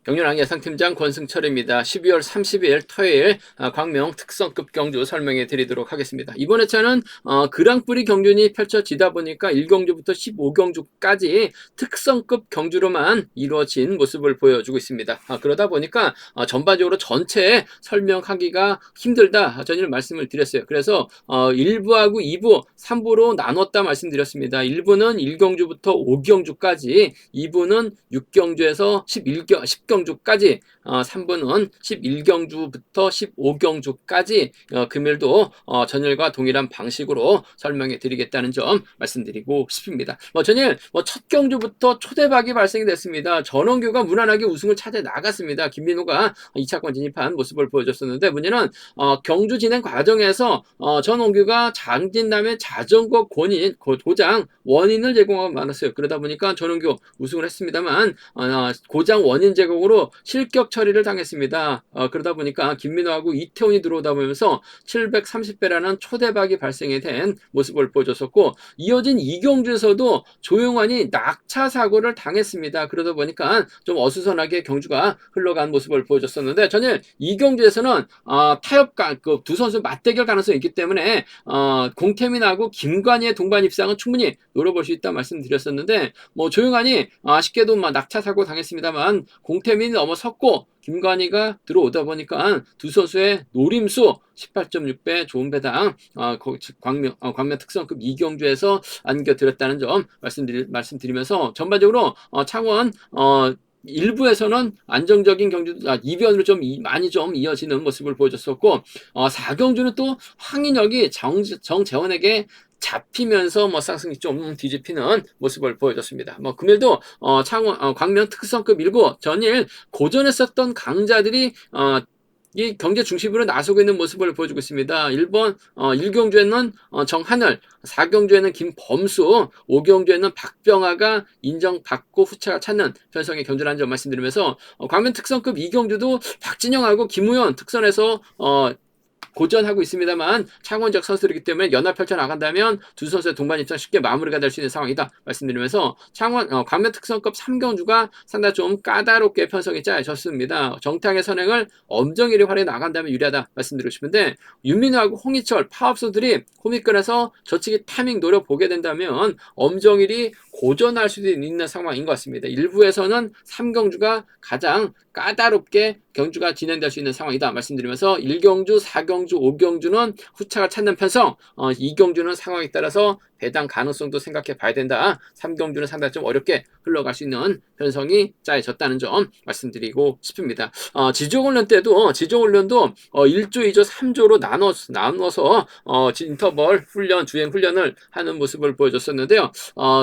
경륜왕 예상팀장 권승철입니다. 12월 30일 토요일 광명 특성급 경주 설명해 드리도록 하겠습니다. 이번 회차는 그랑프리 경륜이 펼쳐지다 보니까 1경주부터 15경주까지 특성급 경주로만 이루어진 모습을 보여주고 있습니다. 그러다 보니까 전반적으로 전체 설명하기가 힘들다 전일 말씀을 드렸어요. 그래서 1부하고 2부, 3부로 나눴다 말씀드렸습니다. 1부는 1경주부터 5경주까지, 2부는 6경주에서 10경주까지, 3부는 11경주부터 15경주까지 금일도 전일과 동일한 방식으로 설명해 드리겠다는 점 말씀드리고 싶습니다. 전일 첫 경주부터 초대박이 발생이 됐습니다. 전원규가 무난하게 우승을 찾아 나갔습니다. 김민호가 2차권 진입한 모습을 보여줬었는데, 문제는 경주 진행 과정에서 전원규가 장진남의 자전거 고장 원인을 제공하고 말았어요. 그러다 보니까 전원규 우승을 했습니다만 고장 원인 제공으로 실격 처리를 당했습니다. 그러다 보니까 김민호하고 이태원이 들어오다 보면서 730배라는 초대박이 발생이 된 모습을 보여줬었고, 이어진 이경주에서도 조용환이 낙차 사고를 당했습니다. 그러다 보니까 좀 어수선하게 경주가 흘러간 모습을 보여줬었는데, 전일 이경주에서는 타협가 두 선수 맞대결 가능성이 있기 때문에 공태민하고 김관희의 동반 입상은 충분히 노려볼 수 있다 말씀드렸었는데, 조용환이 아쉽게도 낙차 사고 당했습니다만 공태민이 넘어섰고 김관희가 들어오다 보니까 두 선수의 노림수 18.6배 좋은 배당 광명 특성급 이경주에서 안겨드렸다는 점 말씀드리면서, 전반적으로 창원 일부에서는 안정적인 경주, 이변으로 많이 이어지는 모습을 보여줬었고, 4경주는 또 황인혁이 정재원에게 잡히면서 상승이 좀 뒤집히는 모습을 보여줬습니다. 금일도 창원 광명 특성급 1구 전일 고전했었던 강자들이 이 경제 중심으로 나서고 있는 모습을 보여주고 있습니다. 1경주에는 정하늘, 4경주에는 김범수, 5경주에는 박병하가 인정받고 후차가 찾는 편성의 경주라는 점 말씀드리면서, 광명 특성급 2경주도 박진영하고 김우현 특선에서 고전하고 있습니다만 창원적 선수들이기 때문에 연합 펼쳐 나간다면 두 선수의 동반 입장 쉽게 마무리가 될 수 있는 상황이다 말씀드리면서, 광명 특성급 3경주가 상당히 좀 까다롭게 편성이 짜여졌습니다. 정탕의 선행을 엄정일이 활에 나간다면 유리하다 말씀드리고 싶은데, 윤민호하고 홍희철 파업소들이 호미권에서 저치기 타이밍 노려보게 된다면 엄정일이 고전할 수도 있는 상황인 것 같습니다. 일부에서는 3경주가 가장 까다롭게 경주가 진행될 수 있는 상황이다 말씀드리면서, 1경주, 4경주, 5경주는 후차가 찾는 편성, 2경주는 상황에 따라서 배당 가능성도 생각해 봐야 된다. 3경주는 상당히 좀 어렵게 흘러갈 수 있는 편성이 짜여졌다는 점 말씀드리고 싶습니다. 지정훈련 때도, 지정훈련도 1조, 2조, 3조로 나눠서 인터벌 훈련, 주행 훈련을 하는 모습을 보여줬었는데요.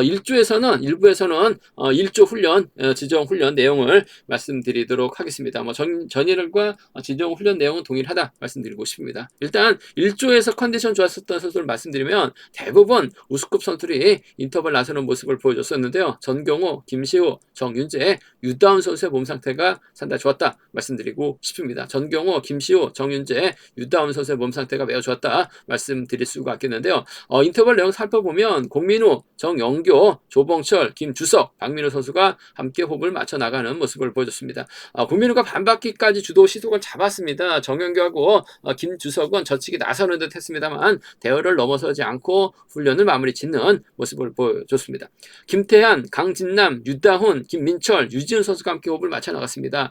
일부에서는 1조 훈련, 지정 훈련 내용을 말씀드리도록 하겠습니다. 전일과 지정 훈련 내용은 동일하다 말씀드리고 싶습니다. 일단 1조에서 컨디션 좋았었던 선수를 말씀드리면 대부분 우수급 선수들이 인터벌 나서는 모습을 보여줬었는데요. 전경호, 김시호, 정윤재, 유다운 선수의 몸 상태가 상당히 좋았다 말씀드리고 싶습니다. 전경호, 김시호, 정윤재, 유다운 선수의 몸 상태가 매우 좋았다 말씀드릴 수가 있겠는데요. 인터벌 내용 살펴보면 공민우, 정영교, 조봉철, 김주석, 박민호 선수가 함께 호흡을 맞춰 나가는 모습을 보여줬습니다. 공민우가 반바퀴까지 주도 시속을 잡았습니다. 정영교하고 김주석은 저치기 나서는 듯 했습니다만 대열을 넘어서지 않고 훈련을 마무리 짓는 모습을 보여줬습니다. 김태한, 강진남, 유다훈, 김민철, 유지훈 선수가 함께 호흡을 맞춰 나갔습니다.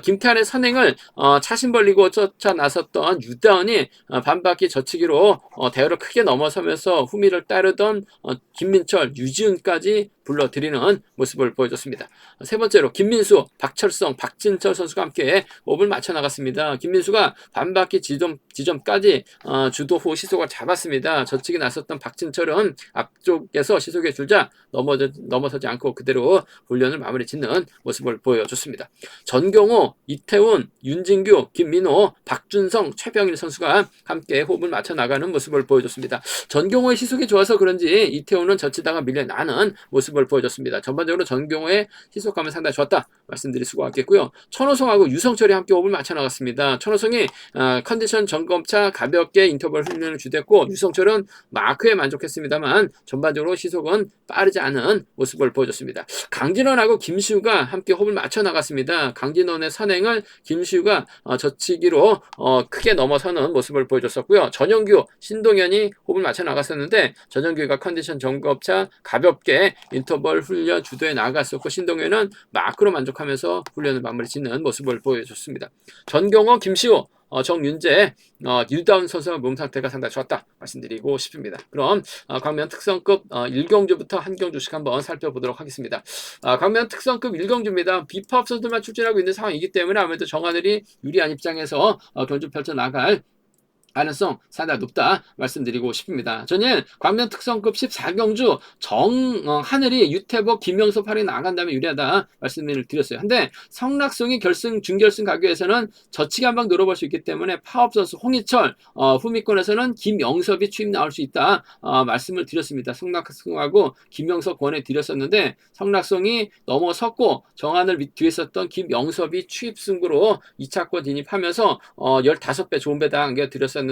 김태한의 선행을 차심 벌리고 쫓아 나섰던 유다훈이 반바퀴 저치기로 대열을 크게 넘어서면서 후미를 따르던 김민철, 유지훈까지 불러들이는 모습을 보여줬습니다. 세 번째로 김민수, 박철성, 박진철 선수가 함께 호흡을 맞춰 나갔습니다. 김민수가 반바퀴 지점까지 주도 후 시속을 잡았습니다. 저치기 나섰던 박진철은 앞쪽에서 시속에 줄자 넘어서지 않고 그대로 훈련을 마무리 짓는 모습을 보여줬습니다. 전경호, 이태훈, 윤진규, 김민호, 박준성, 최병일 선수가 함께 호흡을 맞춰 나가는 모습을 보여줬습니다. 전경호의 시속이 좋아서 그런지 이태훈은 젖히다가 밀려나는 모습을 모습을 보여줬습니다. 전반적으로 전경호의 시속감은 상당히 좋았다 말씀드릴 수가 있겠고요. 천호성하고 유성철이 함께 호흡을 맞춰 나갔습니다. 천호성이 컨디션 점검차 가볍게 인터벌 훈련을 주됐고 유성철은 마크에 만족했습니다만 전반적으로 시속은 빠르지 않은 모습을 보여줬습니다. 강진원하고 김시우가 함께 호흡을 맞춰 나갔습니다. 강진원의 선행을 김시우가 젖히기로 크게 넘어서는 모습을 보여줬었고요. 전영규, 신동현이 호흡을 맞춰 나갔었는데 전영규가 컨디션 점검차 가볍게 인터벌 훈련 주도에 나갔었고 신동현은 마크로 만족하면서 훈련을 마무리 짓는 모습을 보여줬습니다. 전경호, 김시우, 정윤재, 유다운 선수의 몸 상태가 상당히 좋았다 말씀드리고 싶습니다. 그럼 광명 특성급 1경주부터 한 경주씩 한번 살펴보도록 하겠습니다. 광명 특성급 1경주입니다. 비파업 선수들만 출전하고 있는 상황이기 때문에 아무래도 정하늘이 유리한 입장에서 경주 펼쳐나갈 가능성 상당히 높다 말씀드리고 싶습니다. 저는 광명 특성급 14경주 정하늘이 유태복, 김명섭 할인 나간다면 유리하다 말씀을 드렸어요. 근데 성락송이 결승, 준결승 가기 위해서는 저치기 한방 노려볼 수 있기 때문에 파업 선수 홍희철, 후미권에서는 김영섭이 추임 나올 수 있다 말씀을 드렸습니다. 성락송하고 김영섭 권해드렸었는데 성락송이 넘어섰고 정하늘 뒤에 있었던 김영섭이 추입 승부로 2차권 진입하면서 15배 좋은 배당 안겨드렸었는데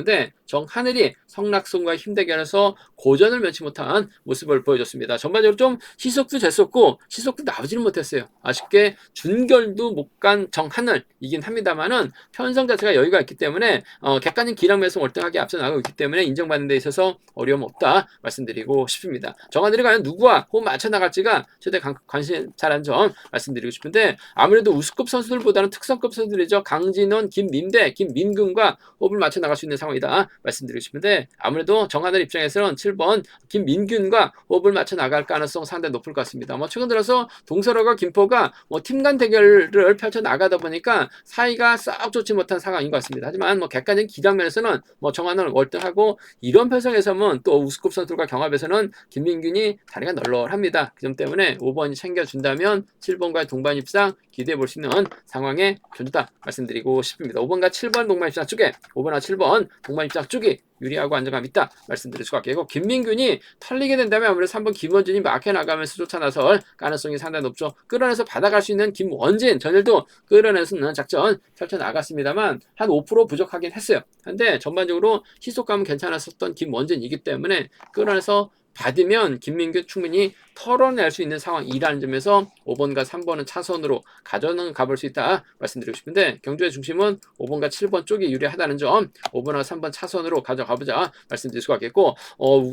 정하늘이 성락송과 힘대결에서 고전을 면치 못한 모습을 보여줬습니다. 전반적으로 좀 시속도 쟀었고 시속도 나오지는 못했어요. 아쉽게 준결도 못 간 정하늘이긴 합니다만은 편성 자체가 여유가 있기 때문에 객관적인 기량면에서 월등하게 앞서 나가고 있기 때문에 인정받는 데 있어서 어려움 없다 말씀드리고 싶습니다. 정하늘이 과연 누구와 호흡 맞춰 나갈지가 최대 관심 잘한 점 말씀드리고 싶은데 아무래도 우수급 선수들보다는 특성급 선수들이죠. 강진원, 김민대, 김민근과 호흡을 맞춰 나갈 수 있는 상황이다 말씀드리고 싶은데 아무래도 정하늘 입장에서는 7번 김민균과 호흡을 맞춰 나갈 가능성 상당히 높을 것 같습니다. 최근 들어서 동서로가 김포가 팀간 대결을 펼쳐 나가다 보니까 사이가 썩 좋지 못한 상황인 것 같습니다. 하지만 객관적인 기량면에서는 정하늘 월등하고 이런 편성에서는 또 우수급 선수들과 경합에서는 김민균이 다리가 널널합니다. 그 점 때문에 5번이 챙겨준다면 7번과의 동반 입상 기대해 볼 수 있는 상황에 견주다 말씀드리고 싶습니다. 5번과 7번 동반 입상 쪽에 5번과 7번 동반 입상 쪽이 유리하고 안정감 있다 말씀드릴 수가 있겠고 김민균이 털리게 된다면 아무래도 3번 김원진이 막혀 나가면서 쫓아 나설 가능성이 상당히 높죠. 끌어내서 받아갈 수 있는 김원진 전일도 끌어내서는 작전 펼쳐 나갔습니다만 한 5% 부족하긴 했어요. 근데 전반적으로 시속감은 괜찮았었던 김원진이기 때문에 끌어내서 받으면 김민규 충분히 털어낼 수 있는 상황이라는 점에서 5번과 3번은 차선으로 가져는 가볼 수 있다 말씀드리고 싶은데 경주의 중심은 5번과 7번 쪽이 유리하다는 점 5번과 3번 차선으로 가져가보자 말씀드릴 수가 있겠고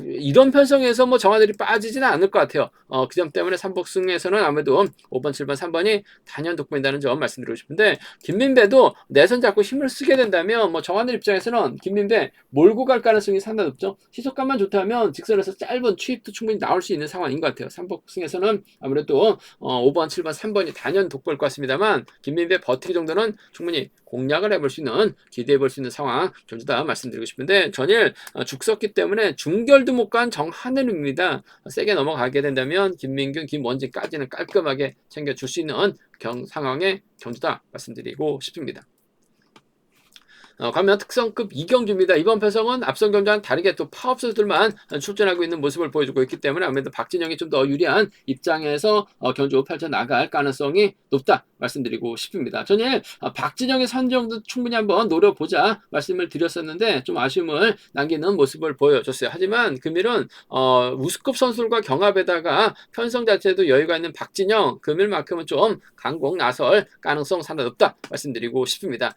이런 편성에서 정하늘이 빠지지는 않을 것 같아요. 그 점 때문에 3복승에서는 아무래도 5번, 7번, 3번이 단연 돋보인다는 점 말씀드리고 싶은데 김민배도 내선 잡고 힘을 쓰게 된다면 정하늘 입장에서는 김민배 몰고 갈 가능성이 상당히 높죠. 시속감만 좋다면 직선에서 짧은 추입도 충분히 나올 수 있는 상황인 것 같아요. 3복승에서는 아무래도 5번, 7번, 3번이 단연 돋보일 것 같습니다만 김민배 버티기 정도는 충분히 공략을 해볼 수 있는 기대해 볼 수 있는 상황 견주다 말씀드리고 싶은데 전일 죽 섰기 때문에 중결도 못 간 정하늘입니다. 세게 넘어가게 된다면 김민균, 김원진까지는 깔끔하게 챙겨줄 수 있는 상황에 견주다 말씀드리고 싶습니다. 광명 특성급 2경주입니다. 이번 편성은 앞선 경주와는 다르게 또 파업 선수들만 출전하고 있는 모습을 보여주고 있기 때문에 아무래도 박진영이 좀 더 유리한 입장에서 경주 펼쳐나갈 가능성이 높다 말씀드리고 싶습니다. 전일 박진영의 선정도 충분히 한번 노려보자 말씀을 드렸었는데 좀 아쉬움을 남기는 모습을 보여줬어요. 하지만 금일은 우수급 선수들과 경합에다가 편성 자체도 여유가 있는 박진영 금일만큼은 좀 강공 나설 가능성 상당히 높다 말씀드리고 싶습니다.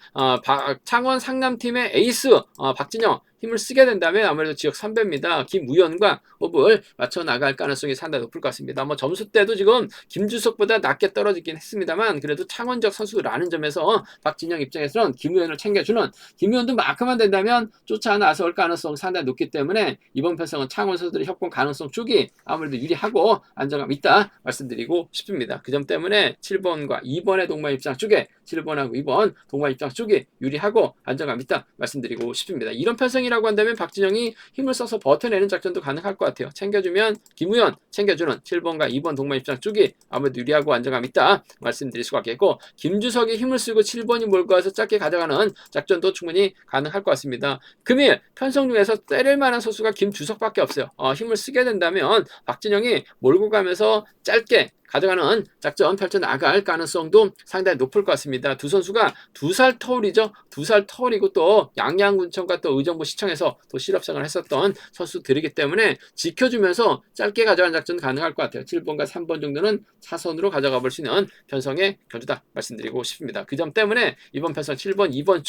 창원 상남팀의 에이스 박진영 힘을 쓰게 된다면 아무래도 지역 선배입니다. 김우현과 호흡을 맞춰 나갈 가능성이 상당히 높을 것 같습니다. 점수 때도 지금 김주석보다 낮게 떨어지긴 했습니다만 그래도 창원적 선수라는 점에서 박진영 입장에서는 김우현을 챙겨주는 김우현도 마크만 된다면 쫓아 나설 가능성 상당히 높기 때문에 이번 편성은 창원 선수들의 협공 가능성 쪽이 아무래도 유리하고 안정감 있다 말씀드리고 싶습니다. 그 점 때문에 7번과 2번의 동반 입장 쪽에 7번하고 2번 동반 입장 쪽이 유리하고 안정감 있다 말씀드리고 싶습니다. 이런 편성이 박진영이라고 한다면 박진영이 힘을 써서 버텨내는 작전도 가능할 것 같아요. 챙겨주면 김우현 챙겨주는 7번과 2번 동반 입장 쪽이 아무래도 유리하고 안정감 있다 말씀드릴 수가 있겠고, 김주석이 힘을 쓰고 7번이 몰고 와서 짧게 가져가는 작전도 충분히 가능할 것 같습니다. 금일 편성 중에서 때릴 만한 선수가 김주석밖에 없어요. 힘을 쓰게 된다면 박진영이 몰고 가면서 짧게 가져가는 작전 펼쳐나갈 가능성도 상당히 높을 것 같습니다. 두 선수가 2살 터울이죠. 2살 터울이고 또 양양군청과 또 의정부 시청에서 또 실업생활을 했었던 선수들이기 때문에 지켜주면서 짧게 가져가는 작전 가능할 것 같아요. 7번과 3번 정도는 차선으로 가져가 볼 수 있는 편성의 견주다 말씀드리고 싶습니다. 그 점 때문에 이번 편성 7번, 2번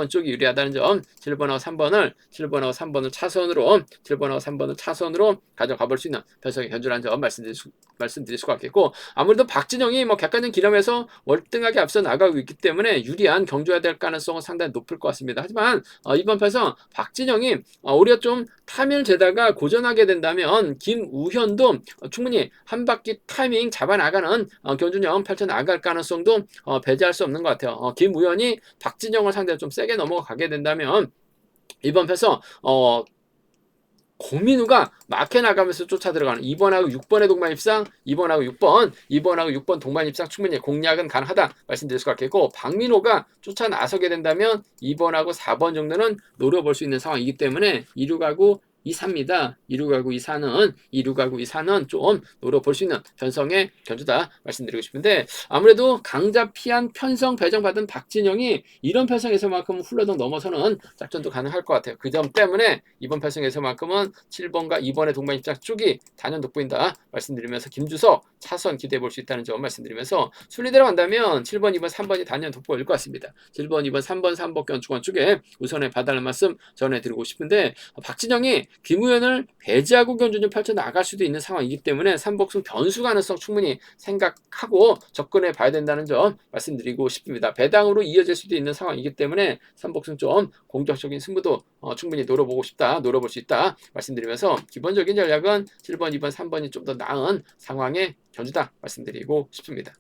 쪽이 유리하다는 점, 7번하고 3번을 차선으로 7번하고 3번을 차선으로 가져가 볼 수 있는 편성의 견주라는 점 말씀드릴 수가 있겠고, 아무래도 박진영이 객관적 기념에서 월등하게 앞서 나가고 있기 때문에 유리한 경주가 될 가능성은 상당히 높을 것 같습니다. 하지만 이번 편에서 박진영이 오히려 좀 타밀 재다가 고전하게 된다면 김우현도 충분히 한 바퀴 타이밍 잡아 나가는 견주력 펼쳐 나갈 가능성도 배제할 수 없는 것 같아요. 김우현이 박진영을 상대로 좀 세게 넘어가게 된다면 이번 편에서 고민우가 막혀 나가면서 쫓아 들어가는 2번하고 6번의 동반 입상, 2번하고 6번 동반 입상 충분히 공략은 가능하다 말씀드릴 수가 있겠고, 박민호가 쫓아 나서게 된다면 2번하고 4번 정도는 노려볼 수 있는 상황이기 때문에 2룩하고 2사입니다. 2룩하고 2사는 좀 노려볼 수 있는 편성의 견주다 말씀드리고 싶은데, 아무래도 강자 피한 편성 배정받은 박진영이 이런 편성에서만큼은 훌러덩 넘어서는 작전도 가능할 것 같아요. 그 점 때문에 이번 편성에서만큼은 7번과 2번의 동반 입장 쪽이 단연 돋보인다 말씀드리면서 김주석 차선 기대해 볼 수 있다는 점 말씀드리면서 순리대로 간다면 7번, 2번, 3번이 단연 돋보일 것 같습니다. 7번, 2번, 3번, 3번 견주권 쪽에 우선에 봐달라는 말씀 전해드리고 싶은데, 박진영이 김우현을 배제하고 견주를 펼쳐 나갈 수도 있는 상황이기 때문에 삼복승 변수 가능성 충분히 생각하고 접근해 봐야 된다는 점 말씀드리고 싶습니다. 배당으로 이어질 수도 있는 상황이기 때문에 삼복승 좀 공격적인 승부도 충분히 노려볼 수 있다 말씀드리면서 기본적인 전략은 7번, 2번, 3번이 좀 더 나은 상황의 견주다 말씀드리고 싶습니다.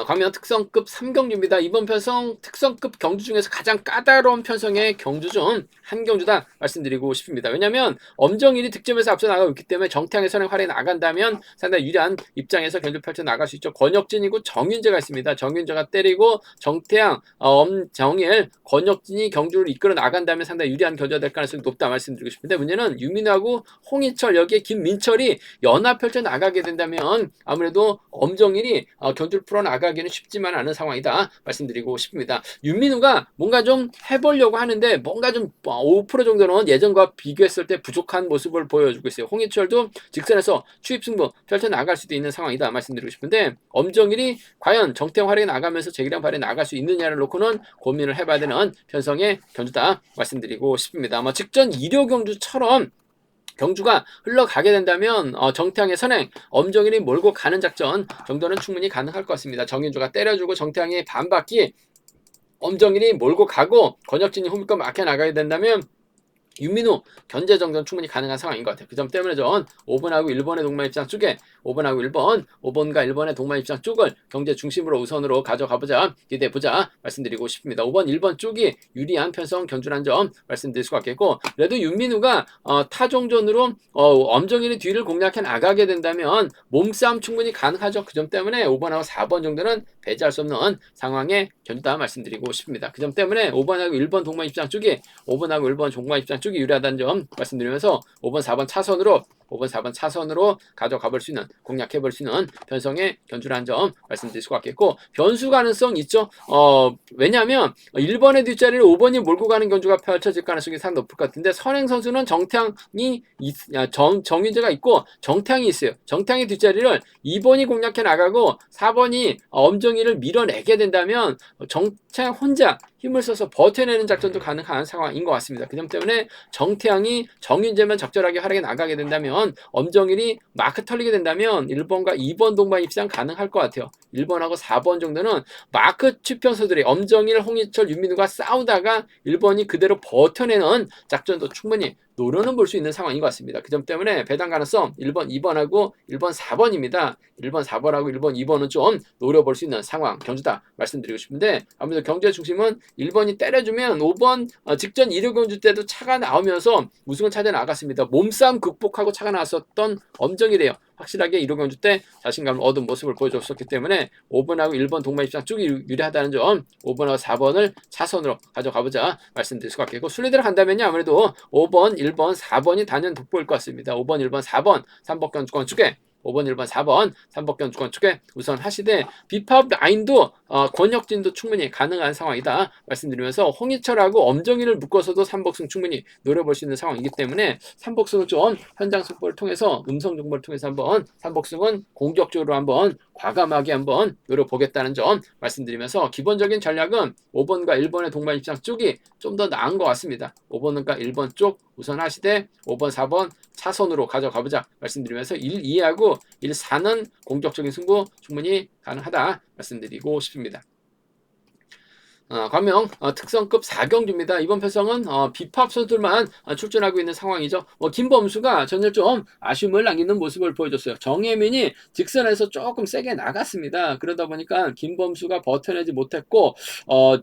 광명 특성급 3경주입니다. 이번 편성 특성급 경주 중에서 가장 까다로운 편성의 경주 중 한 경주다 말씀드리고 싶습니다. 왜냐하면 엄정일이 득점에서 앞서 나가고 있기 때문에 정태양의 선행 활약이 나간다면 상당히 유리한 입장에서 경주 펼쳐 나갈 수 있죠. 권혁진이고 정윤재가 있습니다. 정윤재가 때리고 정태양, 엄정일, 권혁진이 경주를 이끌어 나간다면 상당히 유리한 경주가 될 가능성이 높다 말씀드리고 싶은데, 문제는 유민하고 홍희철, 여기에 김민철이 연합 펼쳐 나가게 된다면 아무래도 엄정일이 경주를 풀어 나가기는 쉽지만 않은 상황이다 말씀드리고 싶습니다. 윤민우가 뭔가 좀 해보려고 하는데 뭔가 좀 5% 정도는 예전과 비교했을 때 부족한 모습을 보여주고 있어요. 홍희철도 직선에서 추입 승부 펼쳐 나갈 수도 있는 상황이다 말씀드리고 싶은데, 엄정일이 과연 정태영 활약에 나가면서 재기량 발휘에 나갈 수 있느냐를 놓고는 고민을 해봐야 되는 편성의 견주다 말씀드리고 싶습니다. 직전 1호 경주처럼 경주가 흘러가게 된다면 정태양의 선행, 엄정일이 몰고 가는 작전 정도는 충분히 가능할 것 같습니다. 정윤주가 때려주고 정태양이 반바퀴 엄정일이 몰고 가고 권혁진이 홈과 막혀 나가게 된다면 윤민우 견제 정도는 충분히 가능한 상황인 것 같아요. 그 점 때문에 전 5번하고 1번의 동반 입장 쪽에 5번하고 5번과 1번의 동반 입장 쪽을 경제 중심으로 우선으로 가져가보자, 기대해보자 말씀드리고 싶습니다. 5번, 1번 쪽이 유리한 편성 견주란 점 말씀드릴 수가 있겠고, 그래도 윤민우가 타종전으로 엄정일의 뒤를 공략해 나가게 된다면 몸싸움 충분히 가능하죠. 그 점 때문에 5번하고 4번 정도는 배제할 수 없는 상황의 견주다 말씀드리고 싶습니다. 그 점 때문에 5번하고 1번 동반 입장 쪽이 5번하고 1번 동반 입장 쪽이 유리하다는 점 말씀드리면서 5번, 4번 차선으로 가져가 볼 수 있는, 공략해 볼 수 있는 편성의 견주라는 점 말씀드릴 수가 있겠고, 변수 가능성 있죠. 왜냐하면 1번의 뒷자리를 5번이 몰고 가는 견주가 펼쳐질 가능성이 상당히 높을 것 같은데, 선행 선수는 정윤재가 있고 정태양이 있어요. 정태양의 뒷자리를 2번이 공략해 나가고 4번이 엄정일을 밀어내게 된다면 정태양 혼자 힘을 써서 버텨내는 작전도 가능한 상황인 것 같습니다. 그 점 때문에 정태양이 정윤재만 적절하게 활약에 나가게 된다면, 엄정일이 마크 털리게 된다면 1번과 2번 동반 입장 가능할 것 같아요. 1번하고 4번 정도는 마크 추평수들이 엄정일, 홍희철, 윤민우가 싸우다가 1번이 그대로 버텨내는 작전도 충분히 노려는 볼 수 있는 상황인 것 같습니다. 그 점 때문에 배당 가능성 1번, 2번하고 1번, 4번입니다. 1번, 4번하고 1번, 2번은 좀 노려볼 수 있는 상황, 경주다 말씀드리고 싶은데, 아무래도 경주의 중심은 1번이 때려주면 5번 직전 1호 경주 때도 차가 나오면서 우승을 찾아 나갔습니다. 몸싸움 극복하고 차가 나왔었던 엄정이래요. 확실하게 1호 경주 때 자신감을 얻은 모습을 보여줬었기 때문에 5번하고 1번 동반 입장 쪽이 유리하다는 점, 5번하고 4번을 차선으로 가져가보자 말씀드릴 수가 있겠고, 순위대로 간다면요 아무래도 5번, 1번, 4번이 단연 돋보일 것 같습니다. 5번, 1번, 4번 3번 주권 축에 5번, 1번, 4번 3번 주권 축에 우선 하시되, 비팝 라인도 권혁진도 충분히 가능한 상황이다 말씀드리면서, 홍희철하고 엄정희를 묶어서도 3복승 충분히 노려볼 수 있는 상황이기 때문에 3복승을 좀 현장 속보를 통해서, 음성 정보를 통해서 한번 3복승은 공격적으로 한번 과감하게 한번 노려보겠다는 점 말씀드리면서, 기본적인 전략은 5번과 1번의 동반 입장 쪽이 좀 더 나은 것 같습니다. 5번과 1번 쪽 우선 하시되 5번, 4번 차선으로 가져가보자 말씀드리면서, 1, 2하고 1, 4는 공격적인 승부 충분히 가능하다 말씀드리고 싶습니다. 광명 특성급 4경주입니다. 이번 편성은 비팝 선수들만 출전하고 있는 상황이죠. 김범수가 전일 좀 아쉬움을 남기는 모습을 보여줬어요. 정혜민이 직선에서 조금 세게 나갔습니다. 그러다 보니까 김범수가 버텨내지 못했고,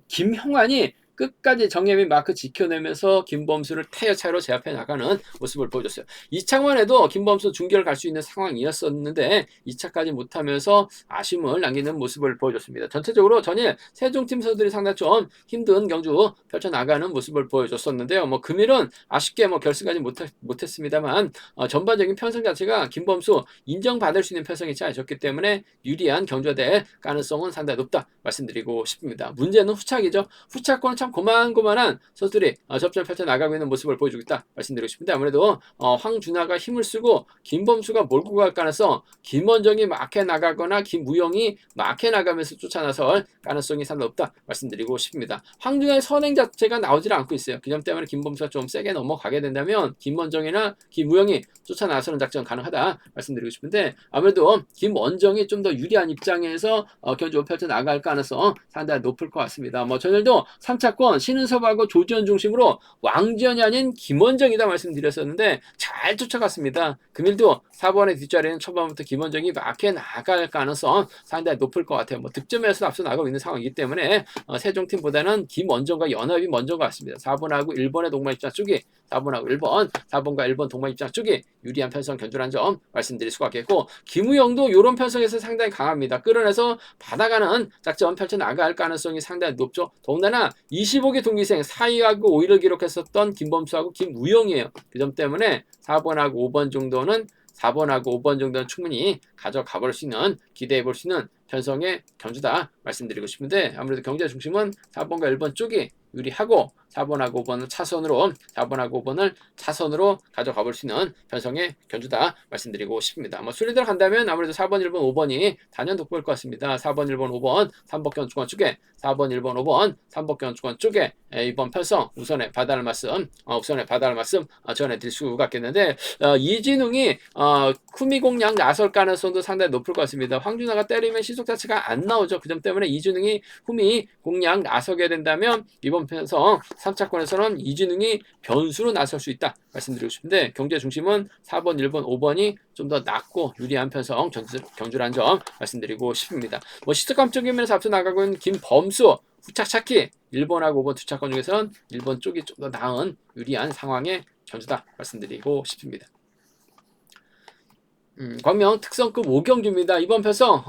김형환이 끝까지 정혜민 마크 지켜내면서 김범수를 타이어 차로 제압해 나가는 모습을 보여줬어요. 2차만에도 김범수 중계를 갈 수 있는 상황이었었는데 2차까지 못하면서 아쉬움을 남기는 모습을 보여줬습니다. 전체적으로 전일 세종팀 선수들이 상당히 좀 힘든 경주 펼쳐나가는 모습을 보여줬었는데요. 금일은 아쉽게 결승까지 못했습니다만, 전반적인 편성 자체가 김범수 인정받을 수 있는 편성이 않았기 때문에 유리한 경주가 될 가능성은 상당히 높다 말씀드리고 싶습니다. 문제는 후착이죠. 후착권은 참 고만고만한 선수들이 접전을 펼쳐나가고 있는 모습을 보여주고 있다 말씀드리고 싶은데, 아무래도 황준하가 힘을 쓰고 김범수가 몰고 갈 가능성, 김원정이 막해 나가거나 김우영이 막해 나가면서 쫓아나설 가능성이 상당히 높다 말씀드리고 싶습니다. 황준하의 선행 자체가 나오질 않고 있어요. 그 점 때문에 김범수가 좀 세게 넘어가게 된다면 김원정이나 김우영이 쫓아나서는 작전 가능하다 말씀드리고 싶은데, 아무래도 김원정이 좀 더 유리한 입장에서 경주 펼쳐나갈 가능성 상당히 높을 것 같습니다. 전일도 3차권 신은섭하고 조지현 중심으로 왕지현이 아닌 김원정이다 말씀드렸었는데 잘 쫓아갔습니다. 금일도 4번의 뒷자리는 초반부터 김원정이 막혀 나갈 가능성 상당히 높을 것 같아요. 득점에서 앞서 나가고 있는 상황이기 때문에 세종팀보다는 김원정과 연합이 먼저인 것 같습니다. 4번하고 1번의 동반 입장 쪽이 4번하고 1번, 4번과 1번 동반 입장 쪽이 유리한 편성 견주라는 점 말씀드릴 수가 있겠고, 김우영도 이런 편성에서 상당히 강합니다. 끌어내서 받아가는 작전 펼쳐나갈 가능성이 상당히 높죠. 더군다나 25개 동기생 4위하고 5위를 기록했었던 김범수하고 김우영이에요. 그 점 때문에 4번하고 5번 정도는 4번하고 5번 정도는 충분히 가져가 볼 수 있는, 기대해 볼 수 있는 편성의 견주다 말씀드리고 싶은데, 아무래도 경제 중심은 4번과 1번 쪽이 유리하고 4번하고 5번을 차선으로 4번하고 5번을 차선으로 가져가 볼 수 있는 편성의 견주다 말씀드리고 싶습니다. 순위대로 간다면 아무래도 4번, 1번, 5번이 단연 돋보일 것 같습니다. 4번, 1번, 5번 3복견 주권 쪽에 4번, 1번, 5번 3복견 주권 쪽에 이번 편성 우선에 받아할 말씀 전해드릴 수가 있겠는데, 이진웅이 쿠미 공략 나설 가능성도 상당히 높을 것 같습니다. 황준하가 때리면 시속 자체가 안 나오죠. 그 점 때문에 이진웅이 쿠미 공략 나서게 된다면 이번 편성 3차권에서는 이진웅이 변수로 나설 수 있다 말씀드리고 싶은데, 경제 중심은 4번, 1번, 5번이 좀 더 낮고 유리한 편성 경주라는 점 말씀드리고 싶습니다. 시특감적인 면에서 앞서 나가고 있는 김범수 후착 찾기 1번하고 5번 두 차권 중에서는 1번 쪽이 좀 더 나은 유리한 상황의 견주다 말씀드리고 싶습니다. 광명 특성급 5경주입니다. 이번 편성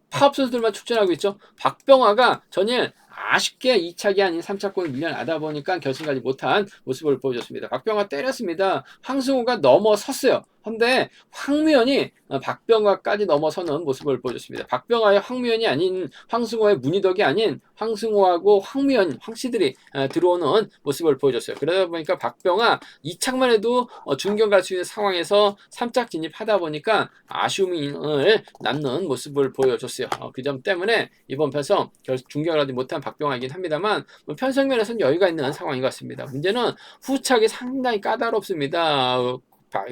파업 선수들만 출전하고 있죠. 박병화가 전일 아쉽게 2차기 아닌 3차권을 밀려나다 보니까 결승까지 못한 모습을 보여줬습니다. 박병화 때렸습니다. 황승호가 넘어섰어요. 근데 황미연이 박병화까지 넘어서는 모습을 보여줬습니다. 박병화의 황미연이 아닌, 황승호의 문희덕이 아닌 황승호하고 황미연, 황씨들이 들어오는 모습을 보여줬어요. 그러다 보니까 박병화 2착만 해도 중경 갈 수 있는 상황에서 3착 진입하다 보니까 아쉬움을 남는 모습을 보여줬어요. 그 점 때문에 이번 편성 중경을 하지 못한 박병하이긴 합니다만 편성면에서는 여유가 있는 상황인 것 같습니다. 문제는 후착이 상당히 까다롭습니다.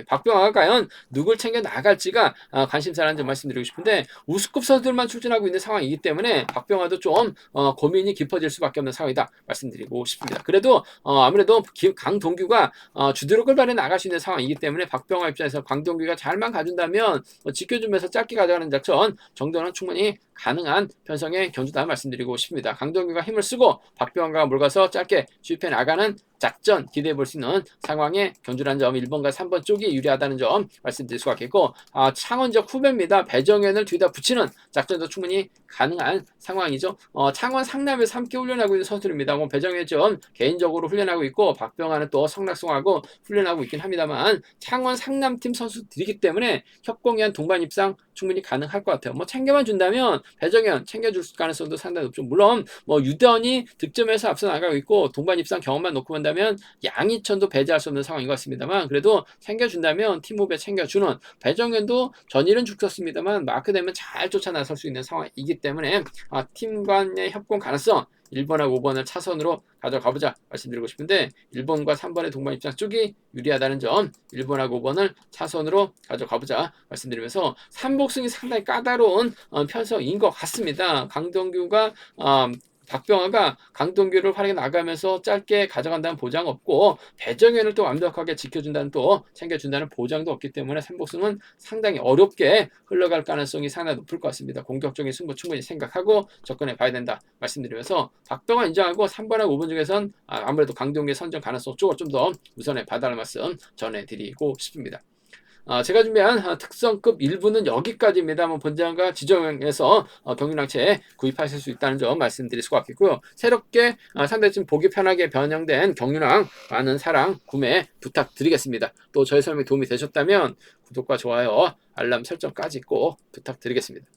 박병하가 과연 누굴 챙겨 나갈지가 관심사라는 점 말씀드리고 싶은데 우수급 선수들만 출전하고 있는 상황이기 때문에 박병하도 좀 고민이 깊어질 수밖에 없는 상황이다 말씀드리고 싶습니다. 그래도 아무래도 강동규가 주도를 끌발해 나갈 수 있는 상황이기 때문에 박병하 입장에서 강동규가 잘만 가준다면 지켜주면서 짧게 가져가는 작전 정도는 충분히 가능한 편성의 경주다 말씀드리고 싶습니다. 강동규가 힘을 쓰고 박병하가 몰가서 짧게 주입해 나가는 작전 기대해 볼 수 있는 상황의 경주라는 점 1번과 3번 쪽이 유리하다는 점 말씀드릴 수가 있겠고 창원적 후배입니다. 배정현을 뒤에다 붙이는 작전도 충분히 가능한 상황이죠. 창원 상남에서 함께 훈련하고 있는 선수들입니다. 배정현 좀 개인적으로 훈련하고 있고 박병하는 또 성락송하고 훈련하고 있긴 합니다만 창원 상남팀 선수들이기 때문에 협공한 동반 입상 충분히 가능할 것 같아요. 챙겨만 준다면 배정현 챙겨줄 가능성도 상당히 높죠. 물론 유대원이 득점에서 앞서 나가고 있고 동반 입상 경험만 놓고 본다면 양희천도 배제할 수 없는 상황인 것 같습니다만 그래도 챙겨준다면 팀 후배 챙겨주는 배정현도 전일은 죽었습니다만 마크 되면 잘 쫓아 나설 수 있는 상황이기 때문에 팀 간의 협공 가능성 1번하고 5번을 차선으로 가져가보자 말씀드리고 싶은데 1번과 3번의 동반 입장 쪽이 유리하다는 점 1번하고 5번을 차선으로 가져가보자 말씀드리면서 삼복승이 상당히 까다로운 편성인 것 같습니다. 강동규가 박병하가 강동규를 활약해 나가면서 짧게 가져간다는 보장 없고 배정현을 또 완벽하게 지켜준다는 또 챙겨준다는 보장도 없기 때문에 삼복승은 상당히 어렵게 흘러갈 가능성이 상당히 높을 것 같습니다. 공격적인 승부 충분히 생각하고 접근해 봐야 된다 말씀드리면서 박병하 인정하고 3번하고 5번 중에선 아무래도 강동규의 선정 가능성 쪽을 좀 더 우선에 봐달라는 말씀 전해드리고 싶습니다. 제가 준비한 특성급 1부는 여기까지입니다. 본장과 지정에서 경륜항체 구입하실 수 있다는 점 말씀드릴 수가 있겠고요. 새롭게 상당히 좀 보기 편하게 변형된 경륜항 많은 사랑 구매 부탁드리겠습니다. 또 저희 설명이 도움이 되셨다면 구독과 좋아요 알람 설정까지 꼭 부탁드리겠습니다.